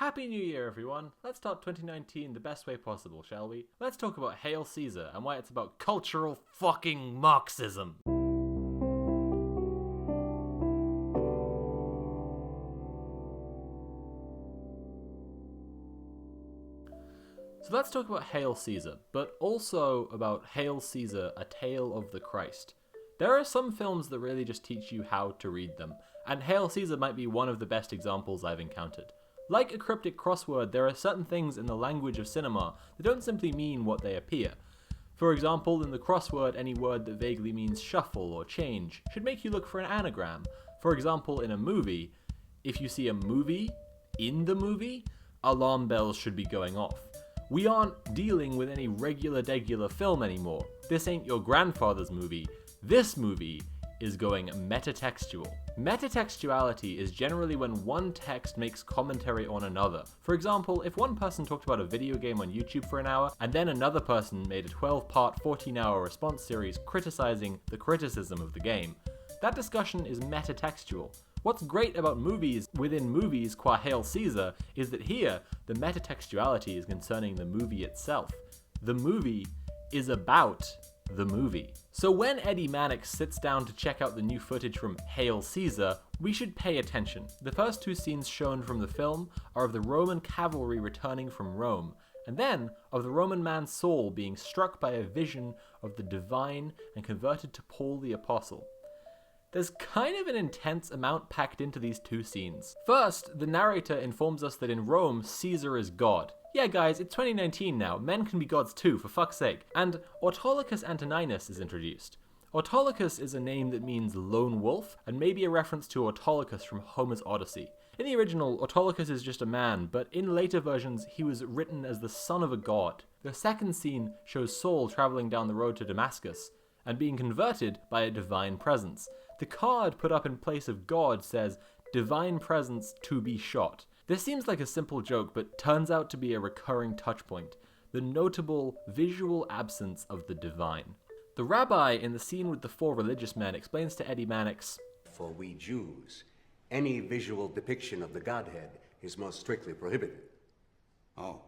Happy New Year, everyone! Let's start 2019 the best way possible, shall we? Let's talk about Hail Caesar and why it's about cultural fucking Marxism. So let's talk about Hail Caesar, but also about Hail Caesar, A Tale of the Christ. There are some films that really just teach you how to read them, and Hail Caesar might be one of the best examples I've encountered. Like a cryptic crossword, there are certain things in the language of cinema that don't simply mean what they appear. For example, in the crossword, any word that vaguely means shuffle or change should make you look for an anagram. For example, in a movie, if you see a movie in the movie, alarm bells should be going off. We aren't dealing with any regular film anymore. This ain't your grandfather's movie. This movie is going metatextual. Metatextuality is generally when one text makes commentary on another. For example, if one person talked about a video game on YouTube for an hour, and then another person made a 12-part, 14-hour response series criticizing the criticism of the game, that discussion is metatextual. What's great about movies within movies qua Hail Caesar is that here, the metatextuality is concerning the movie itself. The movie is about the movie. So when Eddie Mannix sits down to check out the new footage from Hail Caesar, we should pay attention. The first two scenes shown from the film are of the Roman cavalry returning from Rome, and then of the Roman man's soul being struck by a vision of the divine and converted to Paul the Apostle. There's kind of an intense amount packed into these two scenes. First, the narrator informs us that in Rome, Caesar is God. Yeah guys, it's 2019 now, men can be gods too, for fuck's sake. And Autolycus Antoninus is introduced. Autolycus is a name that means lone wolf, and maybe a reference to Autolycus from Homer's Odyssey. In the original, Autolycus is just a man, but in later versions, he was written as the son of a god. The second scene shows Saul traveling down the road to Damascus, and being converted by a divine presence. The card put up in place of God says, "Divine presence to be shot." This seems like a simple joke, but turns out to be a recurring touchpoint, the notable visual absence of the divine. The rabbi in the scene with the four religious men explains to Eddie Mannix, "For we Jews, any visual depiction of the Godhead is most strictly prohibited." Oh.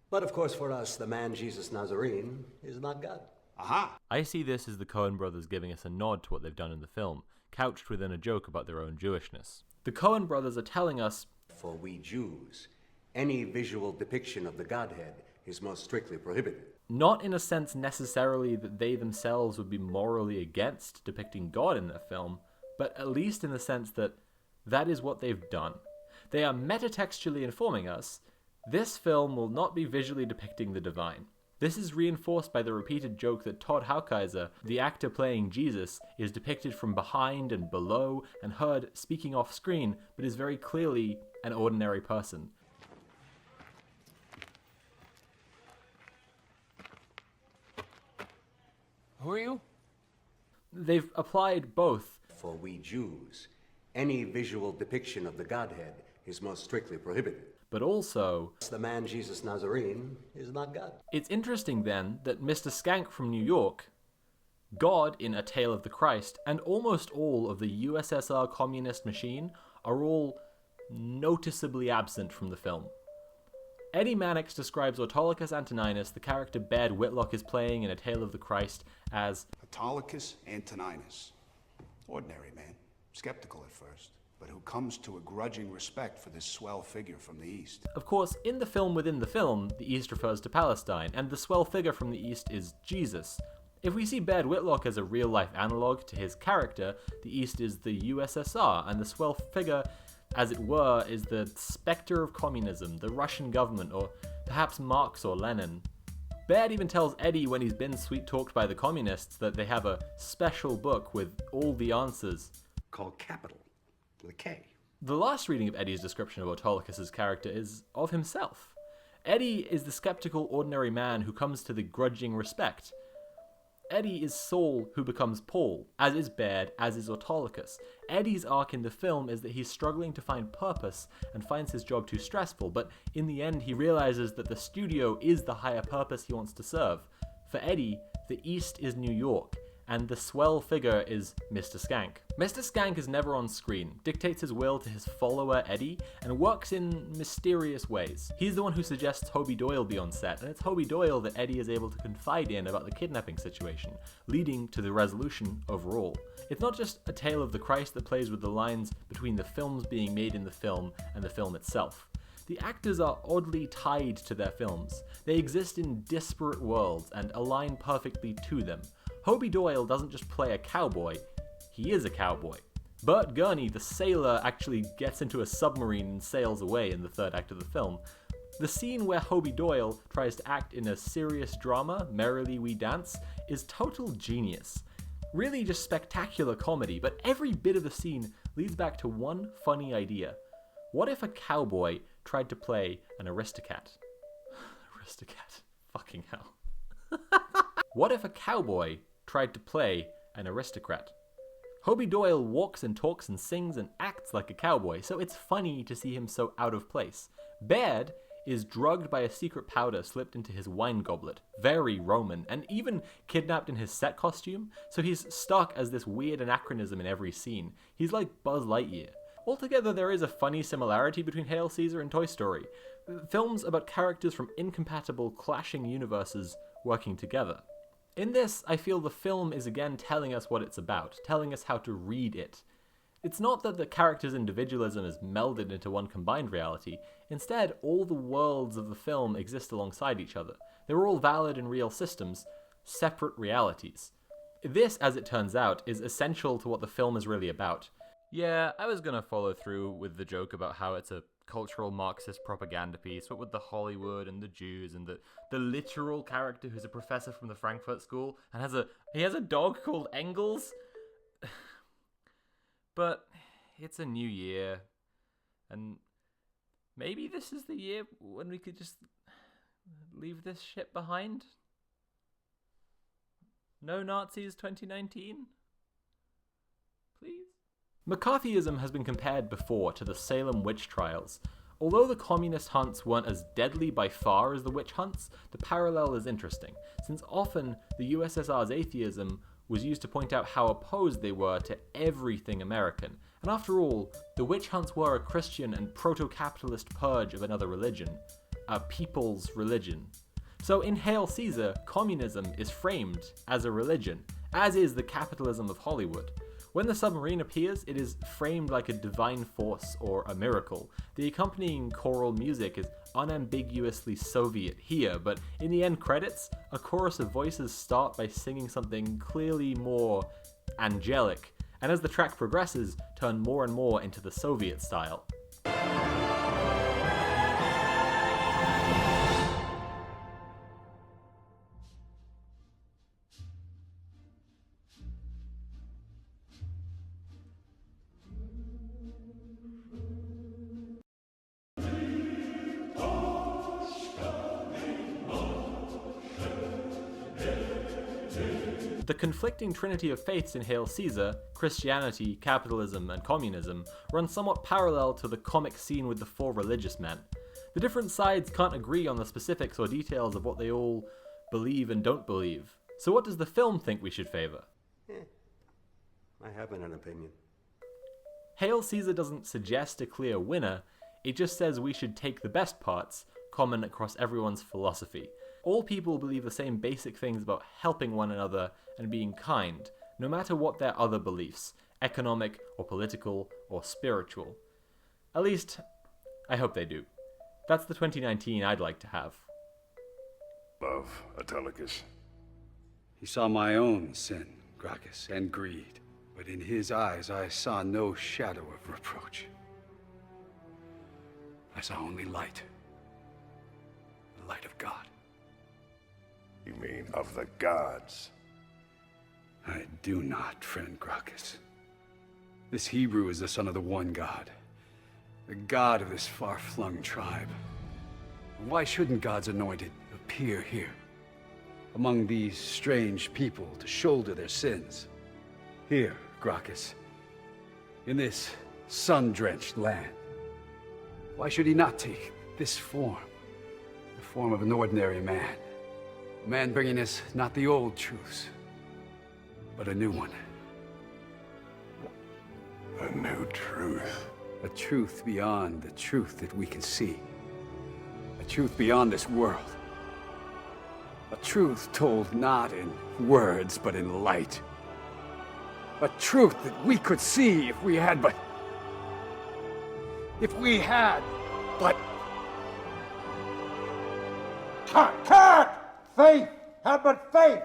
But of course for us, the man Jesus Nazarene is not God. Aha! I see this as the Coen Brothers giving us a nod to what they've done in the film, couched within a joke about their own Jewishness. The Coen Brothers are telling us, "For we Jews, any visual depiction of the Godhead is most strictly prohibited." Not in a sense necessarily that they themselves would be morally against depicting God in their film, but at least in the sense that that is what they've done. They are metatextually informing us, this film will not be visually depicting the divine. This is reinforced by the repeated joke that Todd Haukeiser, the actor playing Jesus, is depicted from behind and below and heard speaking off screen, but is very clearly an ordinary person. Who are you? They've applied both. For we Jews, any visual depiction of the Godhead is most strictly prohibited. But also, The man Jesus Nazarene is not God. It's interesting then that Mr. Skank from New York, God in A Tale of the Christ, and almost all of the USSR communist machine are all noticeably absent from the film. Eddie Mannix describes Autolycus Antoninus, the character Baird Whitlock is playing in A Tale of the Christ, as Autolycus Antoninus. Ordinary man. Skeptical at first, but who comes to a grudging respect for this swell figure from the East. Of course, in the film within the film, the East refers to Palestine, and the swell figure from the East is Jesus. If we see Baird Whitlock as a real-life analogue to his character, the East is the USSR, and the swell figure, as it were, is the spectre of communism, the Russian government, or perhaps Marx or Lenin. Baird even tells Eddie when he's been sweet-talked by the communists that they have a special book with all the answers. Called Capital, with a K. The last reading of Eddie's description of Autolycus's character is of himself. Eddie is the skeptical ordinary man who comes to the grudging respect. Eddie is Saul who becomes Paul, as is Baird, as is Autolycus. Eddie's arc in the film is that he's struggling to find purpose and finds his job too stressful, but in the end he realizes that the studio is the higher purpose he wants to serve. For Eddie, the East is New York, and the swell figure is Mr. Skank. Mr. Skank is never on screen, dictates his will to his follower Eddie, and works in mysterious ways. He's the one who suggests Hobie Doyle be on set, and it's Hobie Doyle that Eddie is able to confide in about the kidnapping situation, leading to the resolution overall. It's not just a tale of the Christ that plays with the lines between the films being made in the film and the film itself. The actors are oddly tied to their films. They exist in disparate worlds and align perfectly to them. Hobie Doyle doesn't just play a cowboy, he is a cowboy. Bert Gurney, the sailor, actually gets into a submarine and sails away in the third act of the film. The scene where Hobie Doyle tries to act in a serious drama, Merrily We Dance, is total genius. Really just spectacular comedy, but every bit of the scene leads back to one funny idea. What if a cowboy tried to play an Aristocat? Aristocat. Fucking hell. What if a cowboy tried to play an aristocrat? Hobie Doyle walks and talks and sings and acts like a cowboy, so it's funny to see him so out of place. Baird is drugged by a secret powder slipped into his wine goblet, very Roman, and even kidnapped in his set costume, so he's stuck as this weird anachronism in every scene. He's like Buzz Lightyear. Altogether, there is a funny similarity between Hail Caesar and Toy Story. Films about characters from incompatible, clashing universes working together. In this, I feel the film is again telling us what it's about, telling us how to read it. It's not that the character's individualism is melded into one combined reality. Instead, all the worlds of the film exist alongside each other. They're all valid and real systems, separate realities. This, as it turns out, is essential to what the film is really about. Yeah, I was gonna follow through with the joke about how it's a cultural Marxist propaganda piece, but with the Hollywood and the Jews and the literal character who's a professor from the Frankfurt School and he has a dog called Engels. But it's a new year, and maybe this is the year when we could just leave this shit behind. No Nazis 2019? Please? McCarthyism has been compared before to the Salem witch trials. Although the communist hunts weren't as deadly by far as the witch hunts, the parallel is interesting, since often the USSR's atheism was used to point out how opposed they were to everything American. And after all, the witch hunts were a Christian and proto-capitalist purge of another religion, a people's religion. So in Hail Caesar, communism is framed as a religion, as is the capitalism of Hollywood. When the submarine appears, it is framed like a divine force or a miracle. The accompanying choral music is unambiguously Soviet here, but in the end credits, a chorus of voices start by singing something clearly more angelic, and as the track progresses, turn more and more into the Soviet style. The conflicting trinity of faiths in Hail Caesar, Christianity, capitalism, and communism, run somewhat parallel to the comic scene with the four religious men. The different sides can't agree on the specifics or details of what they all believe and don't believe. So what does the film think we should favor? I haven't an opinion. Hail Caesar doesn't suggest a clear winner, it just says we should take the best parts, common across everyone's philosophy. All people believe the same basic things about helping one another and being kind, no matter what their other beliefs, economic or political or spiritual. At least, I hope they do. That's the 2019 I'd like to have. Love, Autolycus. He saw my own sin, Gracchus, and greed, but in his eyes I saw no shadow of reproach. I saw only light, the light of God. You mean of the gods? I do not, friend Gracchus. This Hebrew is the son of the one God, the God of this far-flung tribe. And why shouldn't God's anointed appear here, among these strange people, to shoulder their sins? Here, Gracchus, in this sun-drenched land. Why should he not take this form, the form of an ordinary man? A man bringing us not the old truths, but a new one. A new truth. A truth beyond the truth that we can see. A truth beyond this world. A truth told not in words, but in light. A truth that we could see if we had but... If we had but... Cut! Faith! Have but faith!